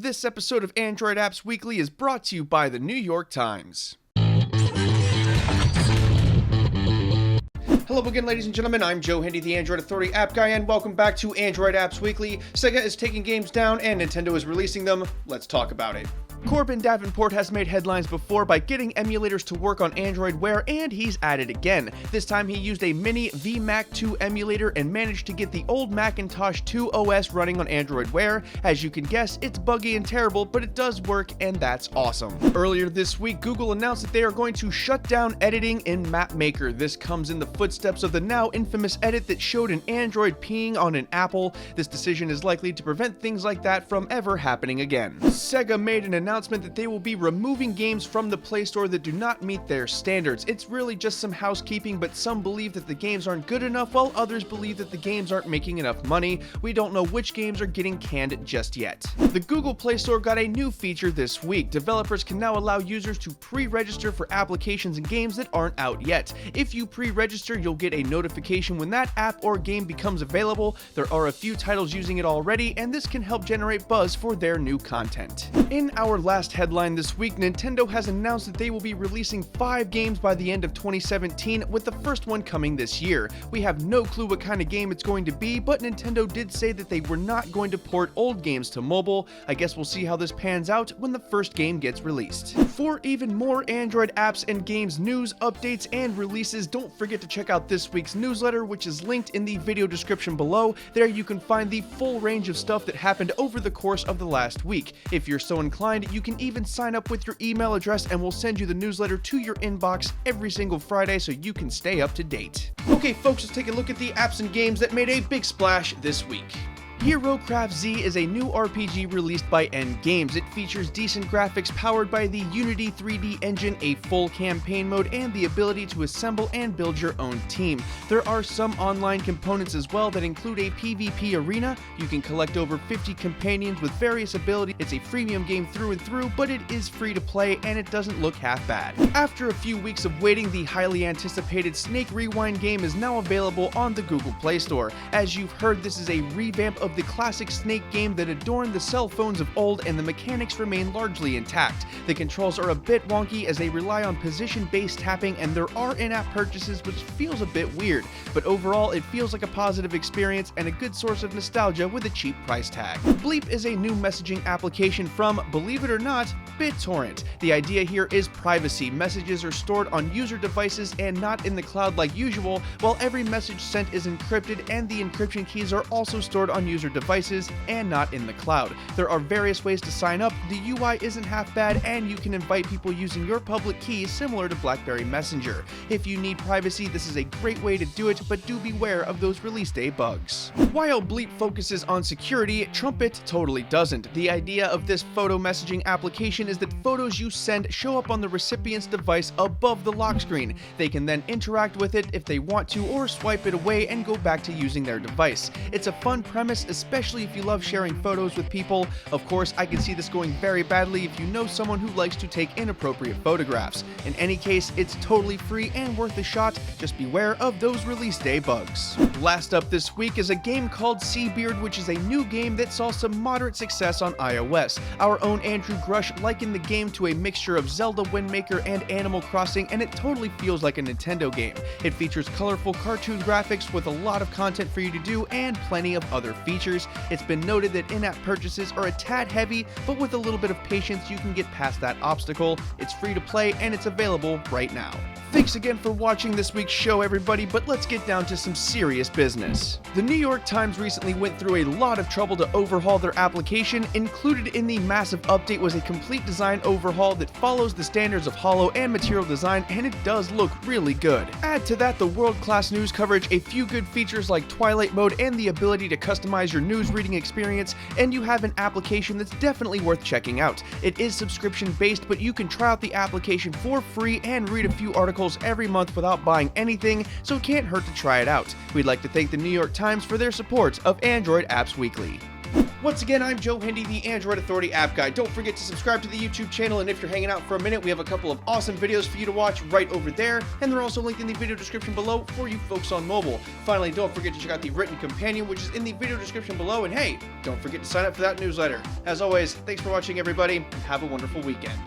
This episode of Android Apps Weekly is brought to you by the New York Times. Hello again, ladies and gentlemen, I'm Joe Hindy, the Android Authority app guy, and welcome back to Android Apps Weekly. Sega is taking games down and Nintendo is releasing them. Let's talk about it. Corbin Davenport has made headlines before by getting emulators to work on Android Wear, and he's at it again. This time he used a mini VMac 2 emulator and managed to get the old Macintosh 2 OS running on Android Wear. As you can guess, it's buggy and terrible, but it does work, and that's awesome. Earlier this week, Google announced that they are going to shut down editing in Mapmaker. This comes in the footsteps of the now infamous edit that showed an Android peeing on an apple. This decision is likely to prevent things like that from ever happening again. Sega made an announcement that they will be removing games from the Play Store that do not meet their standards. It's really just some housekeeping, but some believe that the games aren't good enough, while others believe that the games aren't making enough money. We don't know which games are getting canned just yet. The Google Play Store got a new feature this week. Developers can now allow users to pre-register for applications and games that aren't out yet. If you pre-register, you'll get a notification when that app or game becomes available. There are a few titles using it already, and this can help generate buzz for their new content. In our last headline this week, Nintendo has announced that they will be releasing 5 games by the end of 2017, with the first one coming this year. We have no clue what kind of game it's going to be, but Nintendo did say that they were not going to port old games to mobile. I guess we'll see how this pans out when the first game gets released. For even more Android apps and games news, updates, and releases, don't forget to check out this week's newsletter, which is linked in the video description below. There you can find the full range of stuff that happened over the course of the last week. If you're so inclined, you can even sign up with your email address and we'll send you the newsletter to your inbox every single Friday so you can stay up to date. Okay folks, let's take a look at the apps and games that made a big splash this week. Herocraft Z is a new RPG released by N Games. It features decent graphics powered by the Unity 3D engine, a full campaign mode, and the ability to assemble and build your own team. There are some online components as well that include a PvP arena. You can collect over 50 companions with various abilities. It's a freemium game through and through, but it is free to play and it doesn't look half bad. After a few weeks of waiting, the highly anticipated Snake Rewind game is now available on the Google Play Store. As you've heard, this is a revamp of the classic Snake game that adorned the cell phones of old, and the mechanics remain largely intact. The controls are a bit wonky as they rely on position-based tapping, and there are in-app purchases, which feels a bit weird, but overall it feels like a positive experience and a good source of nostalgia with a cheap price tag. Bleep is a new messaging application from, believe it or not, BitTorrent. The idea here is privacy. Messages are stored on user devices and not in the cloud like usual, while every message sent is encrypted, and the encryption keys are also stored on user devices and not in the cloud. There are various ways to sign up. The UI isn't half bad, and you can invite people using your public keys similar to BlackBerry Messenger. If you need privacy, this is a great way to do it, but do beware of those release day bugs. While Bleep focuses on security, Trumpet totally doesn't. The idea of this photo messaging application is that photos you send show up on the recipient's device above the lock screen. They can then interact with it if they want to, or swipe it away and go back to using their device. It's a fun premise, especially if you love sharing photos with people. Of course, I can see this going very badly if you know someone who likes to take inappropriate photographs. In any case, it's totally free and worth a shot. Just beware of those release day bugs. Last up this week is a game called Seebeard, which is a new game that saw some moderate success on iOS. Our own Andrew Grush likened the game to a mixture of Zelda Wind Waker and Animal Crossing, and it totally feels like a Nintendo game. It features colorful cartoon graphics with a lot of content for you to do and plenty of other features. It's been noted that in-app purchases are a tad heavy, but with a little bit of patience you can get past that obstacle. It's free to play and it's available right now. Thanks again for watching this week's show, everybody, but let's get down to some serious business. The New York Times recently went through a lot of trouble to overhaul their application. Included in the massive update was a complete design overhaul that follows the standards of holo and material design, and it does look really good. Add to that the world-class news coverage, a few good features like Twilight Mode, and the ability to customize your news reading experience, and you have an application that's definitely worth checking out. It is subscription-based, but you can try out the application for free and read a few articles every month without buying anything, so it can't hurt to try it out. We'd like to thank the New York Times for their support of Android Apps Weekly. Once again, I'm Joe Hindy, the Android Authority app guy. Don't forget to subscribe to the YouTube channel, and if you're hanging out for a minute, we have a couple of awesome videos for you to watch right over there, and they're also linked in the video description below for you folks on mobile. Finally, don't forget to check out the written companion, which is in the video description below, and hey, don't forget to sign up for that newsletter. As always, thanks for watching, everybody, and have a wonderful weekend.